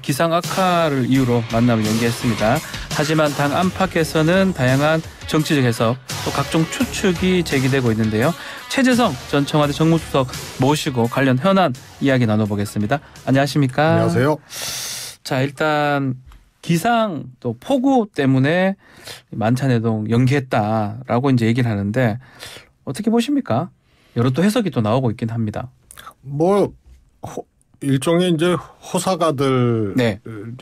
기상 악화를 이유로 만남을 연기했습니다. 하지만 당 안팎에서는 다양한 정치적 해석 또 각종 추측이 제기되고 있는데요. 최재성 전 청와대 정무수석 모시고 관련 현안 이야기 나눠보겠습니다. 안녕하십니까? 안녕하세요. 자, 일단 기상 또 폭우 때문에 만찬회동 연기했다라고 이제 얘기를 하는데 어떻게 보십니까? 여러 또 해석이 또 나오고 있긴 합니다. 일종의 이제 호사가들이 네.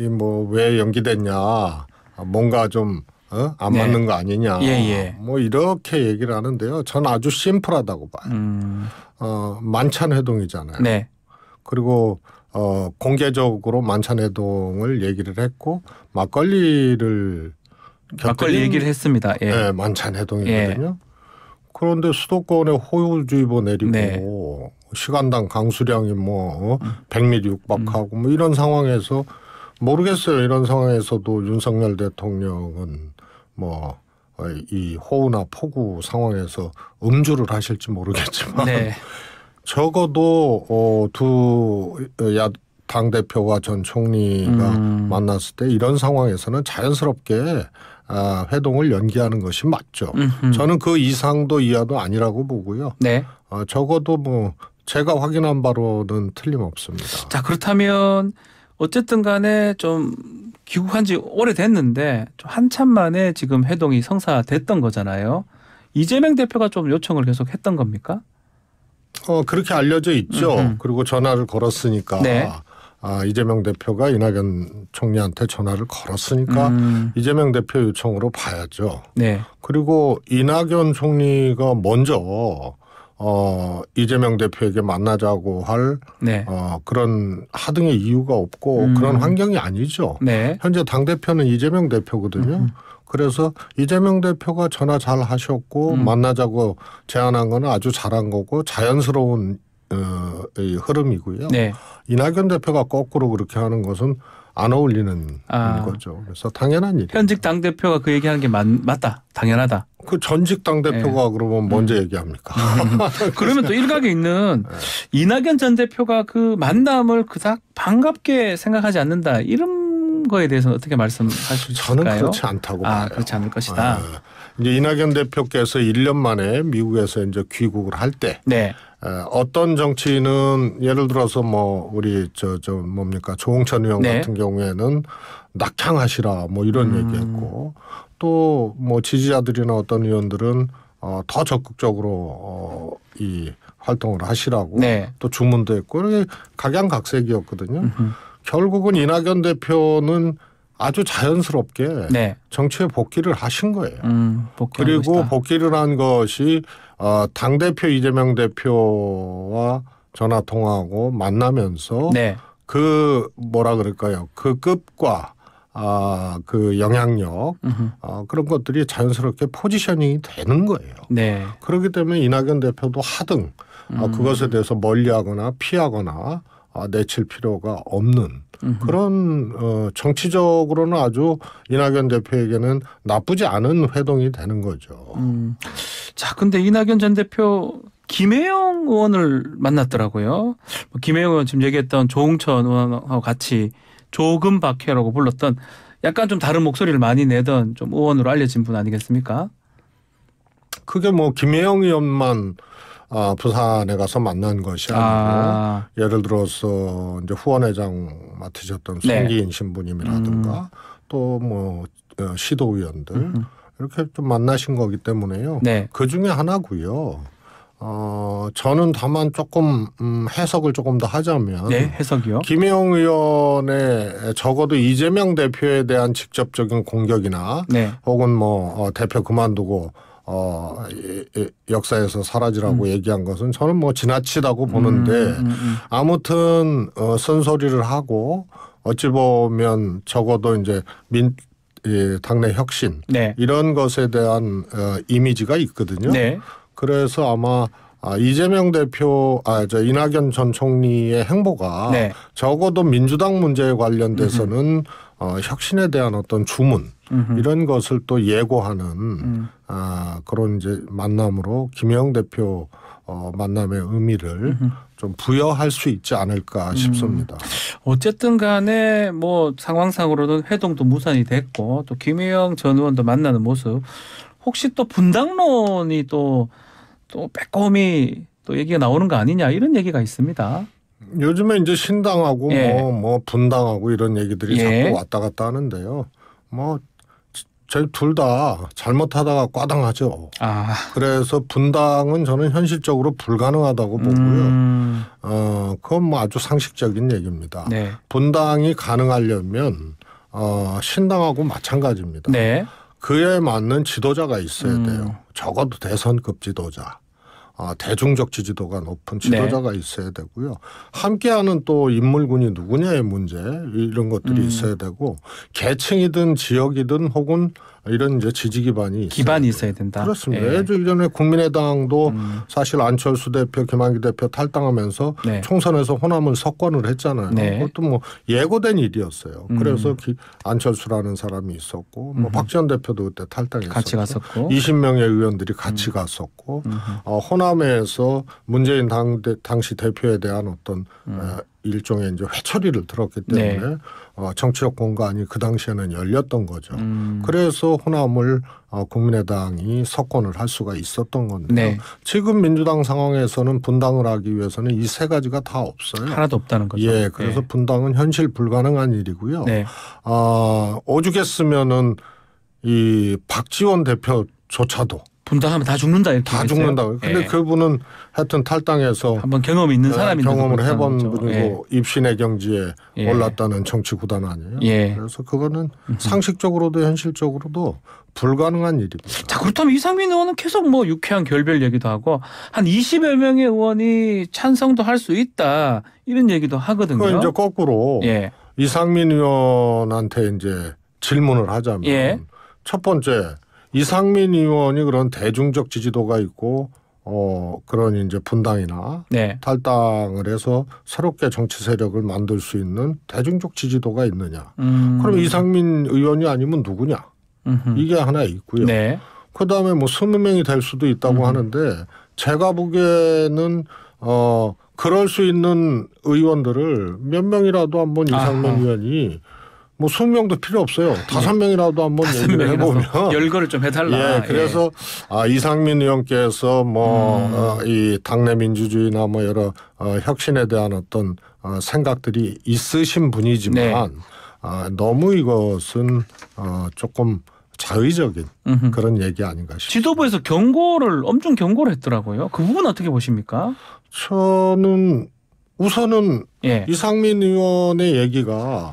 뭐 왜 연기됐냐, 뭔가 좀 안 네. 맞는 거 아니냐, 예. 이렇게 얘기를 하는데요. 전 아주 심플하다고 봐요. 만찬회동이잖아요. 네. 그리고 공개적으로 만찬회동을 얘기를 했고 막걸리 얘기를 했습니다. 예. 네, 만찬회동이거든요. 그런데 수도권에 호우주의보 내리고 네. 시간당 강수량이 100mm 육박하고 이런 상황에서 모르겠어요. 이런 상황에서도 윤석열 대통령은 이 호우나 폭우 상황에서 음주를 하실지 모르겠지만 네. 적어도 두 당대표와 전 총리가 만났을 때 이런 상황에서는 자연스럽게 회동을 연기하는 것이 맞죠. 저는 그 이상도 이하도 아니라고 보고요. 네. 적어도 제가 확인한 바로는 틀림없습니다. 자, 그렇다면 어쨌든 간에 좀 귀국한 지 오래됐는데 좀 한참 만에 지금 회동이 성사됐던 거잖아요. 이재명 대표가 좀 요청을 계속 했던 겁니까? 그렇게 알려져 있죠. 그리고 전화를 걸었으니까 네. 이재명 대표가 이낙연 총리한테 전화를 걸었으니까 이재명 대표 요청으로 봐야죠. 네. 그리고 이낙연 총리가 먼저 이재명 대표에게 만나자고 할 네. 그런 하등의 이유가 없고 그런 환경이 아니죠. 네. 현재 당대표는 이재명 대표거든요. 그래서 이재명 대표가 전화 잘 하셨고 만나자고 제안한 거는 아주 잘한 거고 자연스러운 흐름이고요. 네. 이낙연 대표가 거꾸로 그렇게 하는 것은 안 어울리는 거죠. 그래서 당연한 일이에요. 현직 당대표가 그 얘기하는 게 맞다. 당연하다. 그 전직 당대표가 그러면 먼저 얘기합니까? 그러면 또 일각에 있는 이낙연 전 대표가 그 만남을 그닥 반갑게 생각하지 않는다. 이런 거에 대해서는 어떻게 말씀하실까요? 저는 그렇지 않다고 봐요. 그렇지 않을 것이다. 이제 이낙연 대표께서 1년 만에 미국에서 이제 귀국을 할 때 네. 어떤 정치인은 예를 들어서 우리 조홍천 의원 네. 같은 경우에는 낙향하시라 이런 얘기했고 또 지지자들이나 어떤 의원들은 더 적극적으로 이 활동을 하시라고 네. 또 주문도 했고 이렇게 각양각색이었거든요. 결국은 이낙연 대표는 아주 자연스럽게 네. 정치에 복귀를 하신 거예요. 그리고 것이다. 복귀를 한 것이 당대표 이재명 대표와 전화 통화하고 만나면서 네. 그 그 급과 그 영향력 그런 것들이 자연스럽게 포지셔닝이 되는 거예요. 네. 그렇기 때문에 이낙연 대표도 하등 그것에 대해서 멀리하거나 피하거나 내칠 필요가 없는 그런 정치적으로는 아주 이낙연 대표에게는 나쁘지 않은 회동이 되는 거죠. 자, 근데 이낙연 전 대표 김혜영 의원을 만났더라고요. 김혜영 의원 지금 얘기했던 조홍천 의원하고 같이 조금 박해라고 불렀던 약간 좀 다른 목소리를 많이 내던 좀 의원으로 알려진 분 아니겠습니까? 그게 김혜영 의원만 부산에 가서 만난 것이 아니고 예를 들어서 이제 후원회장 맡으셨던 송기인 신부님이라든가 또 시도의원들 이렇게 좀 만나신 거기 때문에요. 네. 그 중에 하나고요. 저는 다만 조금 해석을 조금 더 하자면 네, 해석이요. 김혜영 의원의 적어도 이재명 대표에 대한 직접적인 공격이나 네. 혹은 대표 그만두고 역사에서 사라지라고 얘기한 것은 저는 지나치다고 보는데 아무튼 쓴소리를 하고 어찌 보면 적어도 이제 당내 혁신 네. 이런 것에 대한 이미지가 있거든요. 네. 그래서 아마 이재명 대표, 이낙연 전 총리의 행보가 네. 적어도 민주당 문제에 관련돼서는 혁신에 대한 어떤 주문 이런 것을 또 예고하는 그런 이제 만남으로 김혜영 대표 만남의 의미를 좀 부여할 수 있지 않을까 싶습니다. 어쨌든 간에 뭐 상황상으로는 회동도 무산이 됐고 또 김혜영 전 의원도 만나는 모습 혹시 또 분당론이 또 빼꼼히 또 얘기가 나오는 거 아니냐 이런 얘기가 있습니다. 요즘에 이제 신당하고 예. 뭐 분당하고 이런 얘기들이 예. 자꾸 왔다 갔다 하는데요. 뭐 저희 둘 다 잘못하다가 과당하죠. 그래서 분당은 저는 현실적으로 불가능하다고 보고요. 그건 뭐 아주 상식적인 얘기입니다. 네. 분당이 가능하려면 신당하고 마찬가지입니다. 네. 그에 맞는 지도자가 있어야 돼요. 적어도 대선급 지도자. 대중적 지지도가 높은 지도자가 있어야 되고요. 함께하는 또 인물군이 누구냐의 문제 이런 것들이 있어야 되고 계층이든 지역이든 혹은 이런 이제 지지 기반이 있어야 된다. 그렇습니다. 예전에 국민의당도 사실 안철수 대표, 김한기 대표 탈당하면서 네. 총선에서 호남을 석권을 했잖아요. 네. 그것도 뭐 예고된 일이었어요. 그래서 안철수라는 사람이 있었고 뭐 박지원 대표도 그때 탈당했었고 같이 갔었고 20명의 의원들이 같이 갔었고 호남에서 문재인 당시 대표에 대한 어떤 일종의 이제 회초리를 들었기 때문에 네. 정치적 공간이 그 당시에는 열렸던 거죠. 그래서 호남을 국민의당이 석권을 할 수가 있었던 건데요. 네. 지금 민주당 상황에서는 분당을 하기 위해서는 이 세 가지가 다 없어요. 하나도 없다는 거죠. 예, 그래서 분당은 현실 불가능한 일이고요. 네. 오죽했으면은 이 박지원 대표조차도 분당하면 다 죽는다 이렇게 다 죽는다고요. 근데 그분은 하여튼 탈당해서 한번 경험이 있는 사람인데 경험을 해본 분이고 예. 입신의 경지에 예. 올랐다는 정치 구단 아니에요. 예. 그래서 그거는 상식적으로도 현실적으로도 불가능한 일입니다. 자, 그렇다면 이상민 의원은 계속 뭐 유쾌한 결별 얘기도 하고 한 20여 명의 의원이 찬성도 할 수 있다 이런 얘기도 하거든요. 그 이제 거꾸로 예. 이상민 의원한테 이제 질문을 하자면 예. 첫 번째 이상민 의원이 그런 대중적 지지도가 있고 그런 이제 분당이나 네. 탈당을 해서 새롭게 정치 세력을 만들 수 있는 대중적 지지도가 있느냐? 그럼 이상민 의원이 아니면 누구냐? 이게 하나 있고요. 네. 그다음에 뭐 20명이 될 수도 있다고 하는데 제가 보기에는 그럴 수 있는 의원들을 몇 명이라도 한번 이상민 의원이 뭐 20명도 필요 없어요. 5명이라도 한번 얘기를 해보면 열거를 좀 해달라. 예, 그래서 이상민 의원께서 뭐 이 당내 민주주의나 뭐 여러 혁신에 대한 어떤 생각들이 있으신 분이지만 네. 너무 이것은 조금 자의적인 그런 얘기 아닌가 싶습니다. 지도부에서 엄청 경고를 했더라고요. 그 부분 어떻게 보십니까? 저는 우선은 예. 이상민 의원의 얘기가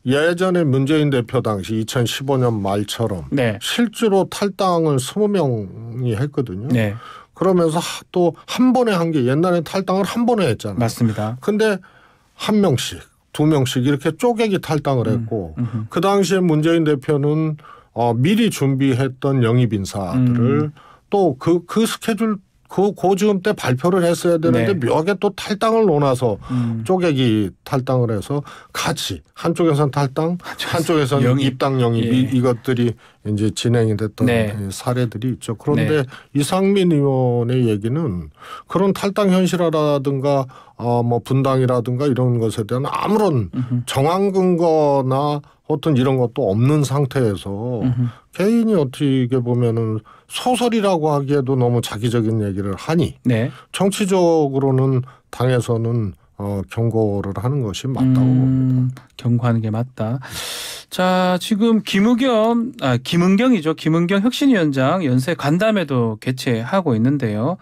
예전에 문재인 대표 당시 2015년 말처럼 네. 실제로 탈당을 20명이 했거든요. 네. 그러면서 또 한 번에 한 게 옛날에 탈당을 한 번에 했잖아요. 맞습니다. 근데 한 명씩, 두 명씩 이렇게 쪼개기 탈당을 했고 그 당시에 문재인 대표는 미리 준비했던 영입 인사들을 또 그 스케줄 그 즈음 때 발표를 했어야 되는데 네. 묘하게 또 탈당을 논아서 쪼개기 탈당을 해서 같이 한쪽에서는 탈당, 한쪽에서는 입당 영입 이것들이 이제 진행이 됐던 사례들이 있죠. 그런데 이상민 의원의 얘기는 그런 탈당 현실화라든가 뭐 분당이라든가 이런 것에 대한 아무런 정황 근거나 어떤 이런 것도 없는 상태에서 개인이 어떻게 보면은 소설이라고 하기에도 너무 자기적인 얘기를 하니 정치적으로는 당에서는 경고를 하는 것이 맞다고 봅니다. 경고하는 게 맞다. 자, 지금 김은경이죠. 김은경 혁신위원장 연세 간담회도 개최하고 있는데요.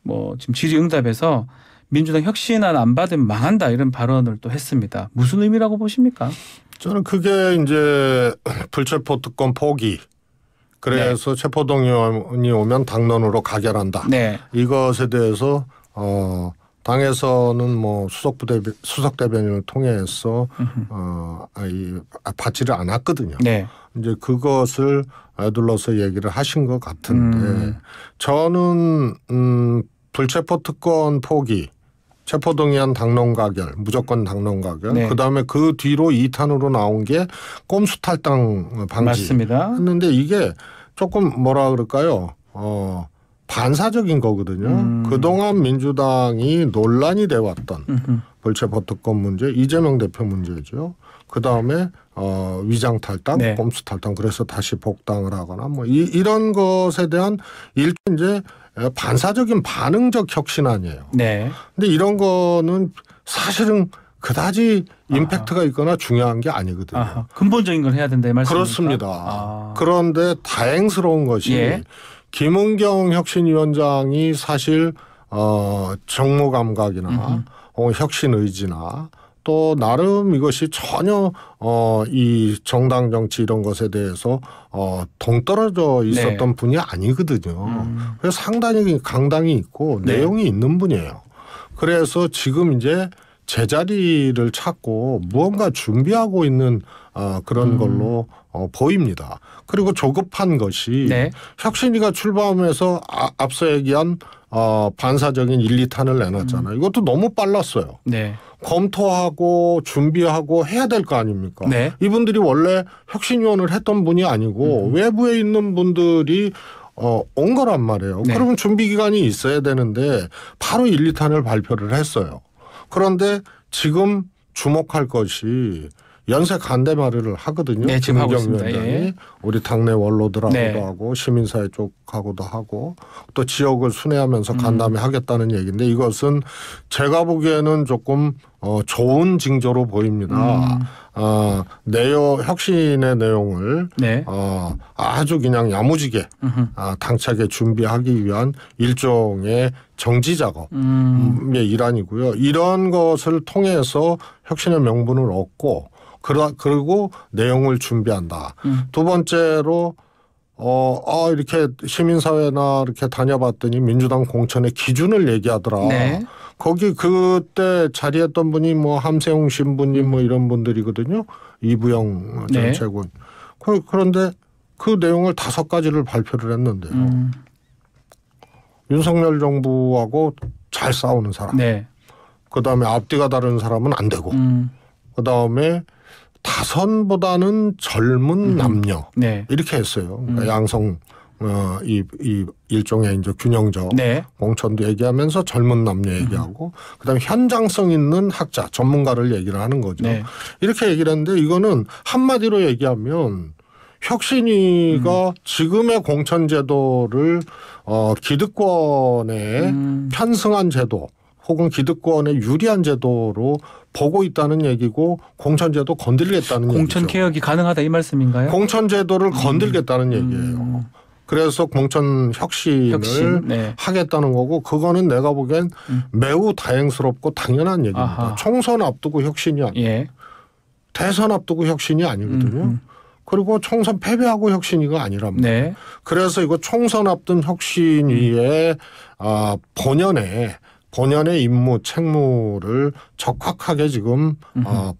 뭐 지금 질의응답에서 민주당 혁신안 안 받으면 망한다 이런 발언을 또 했습니다. 무슨 의미라고 보십니까? 저는 그게 이제 불체포 특권 포기. 그래서 체포동의안이 오면 당론으로 가결한다. 이것에 대해서 당에서는 뭐 수석 대변인을 통해서 받지를 않았거든요. 이제 그것을 둘러서 얘기를 하신 것 같은데 저는 불체포 특권 포기. 체포동의안 당론 가결, 무조건 당론 가결. 그다음에 그 뒤로 2탄으로 나온 게 꼼수 탈당 방지. 맞습니다. 했는데 이게 조금 뭐라 그럴까요? 반사적인 거거든요. 그동안 민주당이 논란이 돼 왔던 불체포특권 문제, 이재명 대표 문제죠. 그다음에 위장 탈당, 네. 꼼수 탈당, 그래서 다시 복당을 하거나 뭐 이런 것에 대한 이제 반사적인 반응적 혁신 아니에요. 네. 근데 이런 거는 사실은 그다지 임팩트가 있거나 중요한 게 아니거든요. 아하. 근본적인 걸 해야 된다 이 말씀입니까? 그렇습니다. 그런데 다행스러운 것이 예. 김은경 혁신위원장이 사실 정무 감각이나 혁신 의지나 또 나름 이것이 전혀 이 정당 정치 이런 것에 대해서 동떨어져 있었던 네. 분이 아니거든요. 그래서 상당히 강당이 있고 네. 내용이 있는 분이에요. 그래서 지금 이제 제자리를 찾고 무언가 준비하고 있는 그런 걸로 보입니다. 그리고 조급한 것이 네. 혁신위가 출범하면서 앞서 얘기한 반사적인 1, 2탄을 내놨잖아요. 이것도 너무 빨랐어요. 네. 검토하고 준비하고 해야 될 거 아닙니까? 네. 이분들이 원래 혁신위원을 했던 분이 아니고 외부에 있는 분들이 온 거란 말이에요. 네. 그러면 준비 기간이 있어야 되는데 바로 1, 2탄을 발표를 했어요. 그런데 지금 주목할 것이 연쇄 간대 마루를 하거든요. 네, 지금 하고 김은경 있습니다. 위원장이 예. 우리 당내 원로들하고도 네. 하고 시민사회 쪽하고도 하고 또 지역을 순회하면서 간담회 하겠다는 얘기인데 이것은 제가 보기에는 조금 좋은 징조로 보입니다. 혁신의 내용을 네. 아주 그냥 야무지게 당차게 준비하기 위한 일종의 정지 작업의 일환이고요. 이런 것을 통해서 혁신의 명분을 얻고 그리고 내용을 준비한다. 두 번째로 이렇게 시민사회나 이렇게 다녀봤더니 민주당 공천의 기준을 얘기하더라. 네. 거기 그때 자리했던 분이 뭐 함세웅 신부님 뭐 이런 분들이거든요. 이부영 전 네. 최고원. 그런데 그 내용을 5가지를 발표를 했는데요. 윤석열 정부하고 잘 싸우는 사람. 네. 그다음에 앞뒤가 다른 사람은 안 되고. 그다음에 다선보다는 젊은 남녀. 네. 이렇게 했어요. 그러니까 양성 이 일종의 이제 균형적 네. 공천도 얘기하면서 젊은 남녀 얘기하고 그다음에 현장성 있는 학자 전문가를 얘기를 하는 거죠. 네. 이렇게 얘기를 했는데 이거는 한마디로 얘기하면 혁신위가 지금의 공천 제도를 기득권에 편승한 제도 혹은 기득권에 유리한 제도로 보고 있다는 얘기고 공천제도 건들겠다는 얘기죠. 공천 개혁이 가능하다 이 말씀인가요? 공천제도를 건들겠다는 얘기예요. 그래서 공천 혁신을 네. 하겠다는 거고 그거는 내가 보기엔 매우 다행스럽고 당연한 얘기입니다. 아하. 총선 앞두고 혁신이 아니에요. 예. 대선 앞두고 혁신이 아니거든요. 그리고 총선 패배하고 혁신위가 아니랍니다. 네. 그래서 이거 총선 앞둔 혁신위의 본연의 임무, 책무를 적확하게 지금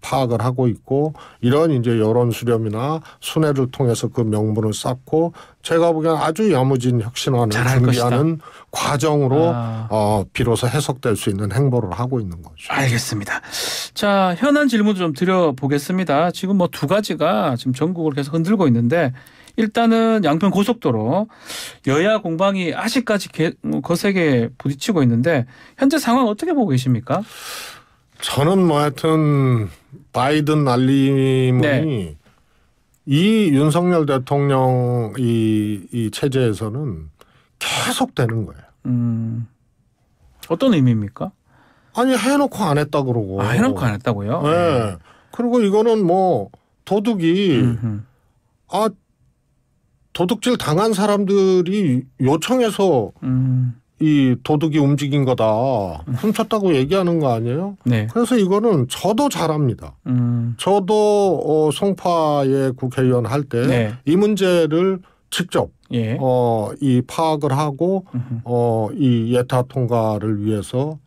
파악을 하고 있고 이런 이제 여론 수렴이나 순회를 통해서 그 명분을 쌓고 제가 보기엔 아주 야무진 혁신안을 잘할 준비하는 과정으로 아. 비로소 해석될 수 있는 행보를 하고 있는 거죠. 알겠습니다. 자, 현안 질문 좀 드려보겠습니다. 지금 뭐 2가지가 지금 전국을 계속 흔들고 있는데 일단은 양평 고속도로 여야 공방이 아직까지 거세게 부딪히고 있는데 현재 상황 어떻게 보고 계십니까? 저는 뭐 하여튼 바이든 날림이 네. 이 윤석열 대통령 이 체제에서는 계속 되는 거예요. 어떤 의미입니까? 아니 해놓고 안 했다 그러고. 해놓고 안 했다고요? 네. 그리고 이거는 뭐 도둑이 도둑질 당한 사람들이 요청해서 이 도둑이 움직인 거다. 훔쳤다고 얘기하는 거 아니에요? 네. 그래서 이거는 저도 잘합니다. 저도 송파의 국회의원 할 때 이 문제를 직접 예. 이 파악을 하고 이 예타 통과를 위해서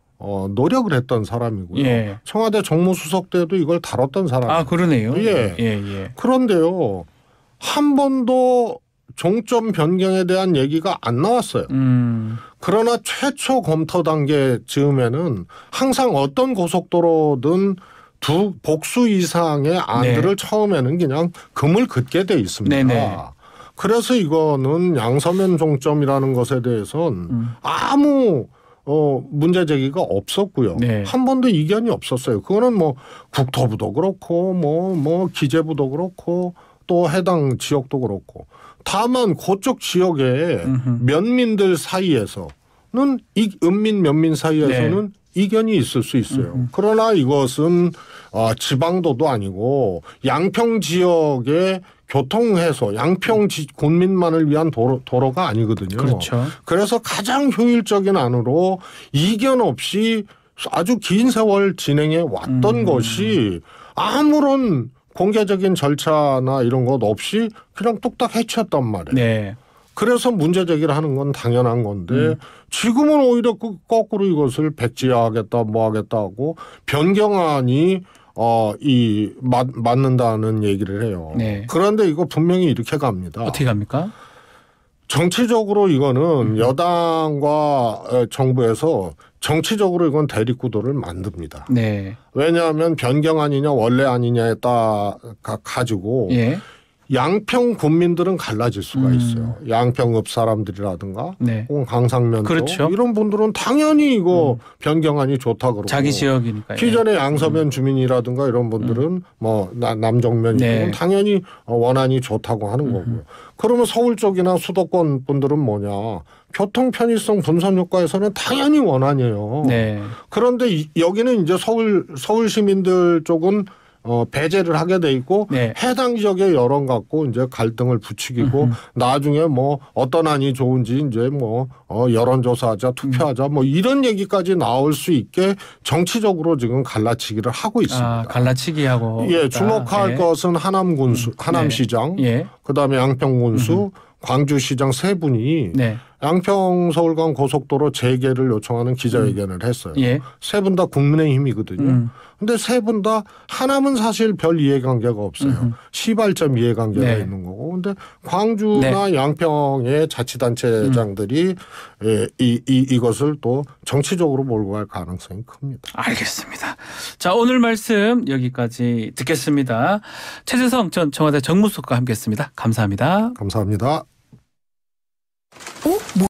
노력을 했던 사람이고요. 예. 청와대 정무수석 때도 이걸 다뤘던 사람이에요. 아, 그러네요. 예. 예. 그런데요. 한 번도 종점 변경에 대한 얘기가 안 나왔어요. 그러나 최초 검토 단계 즈음에는 항상 어떤 고속도로든 복수 이상의 안들을 처음에는 그냥 금을 긋게 돼 있습니다. 네네. 그래서 이거는 양서면 종점이라는 것에 대해서는 아무 문제 제기가 없었고요. 네. 한 번도 이견이 없었어요. 그거는 뭐 국토부도 그렇고 뭐 기재부도 그렇고 또 해당 지역도 그렇고 다만 그쪽 지역의 면민들 사이에서는 은민 면민 사이에서는 네. 이견이 있을 수 있어요. 그러나 이것은 지방도도 아니고 양평 지역의 교통해소, 양평 군민만을 위한 도로가 아니거든요. 그렇죠. 그래서 가장 효율적인 안으로 이견 없이 아주 긴 세월 진행해 왔던 것이 아무런 공개적인 절차나 이런 것 없이 그냥 뚝딱 해치웠단 말이에요. 네. 그래서 문제 제기를 하는 건 당연한 건데 지금은 오히려 거꾸로 이것을 백지화하겠다 뭐 하겠다 하고 변경안이 맞는다는 얘기를 해요. 네. 그런데 이거 분명히 이렇게 갑니다. 어떻게 갑니까? 정치적으로 이거는 여당과 정부에서 정치적으로 이건 대립구도를 만듭니다. 네. 왜냐하면 변경안이냐 원래 아니냐에 따라 가지고 예. 양평 군민들은 갈라질 수가 있어요. 양평읍 사람들이라든가 네. 혹은 강상면 그렇죠. 이런 분들은 당연히 이거 변경안이 좋다 그러고 자기 지역이니까요. 기존의 양서면 주민이라든가 이런 분들은 뭐 남정면 네. 당연히 원안이 좋다고 하는 거고요. 그러면 서울 쪽이나 수도권 분들은 뭐냐. 교통 편의성 분산 효과에서는 당연히 원안이에요. 네. 그런데 여기는 이제 서울 시민들 쪽은 배제를 하게 돼 있고 네. 해당 지역의 여론 갖고 이제 갈등을 부추기고 나중에 뭐 어떤 안이 좋은지 이제 뭐 여론조사하자 투표하자 뭐 이런 얘기까지 나올 수 있게 정치적으로 지금 갈라치기를 하고 있습니다. 갈라치기하고. 예, 주목할 예. 것은 하남군수, 하남시장, 예. 그다음에 양평군수, 광주시장 세 분이 네. 양평 서울간 고속도로 재개를 요청하는 기자회견을 했어요. 예. 세 분 다 국민의힘이거든요. 근데 세 분 다 하나는 사실 별 이해관계가 없어요. 시발점 이해관계가 네. 있는 거고. 근데 광주나 양평의 자치단체장들이 이것을 또 정치적으로 몰고 갈 가능성이 큽니다. 알겠습니다. 자, 오늘 말씀 여기까지 듣겠습니다. 최재성 전 청와대 정무수석과 함께했습니다. 감사합니다. 감사합니다.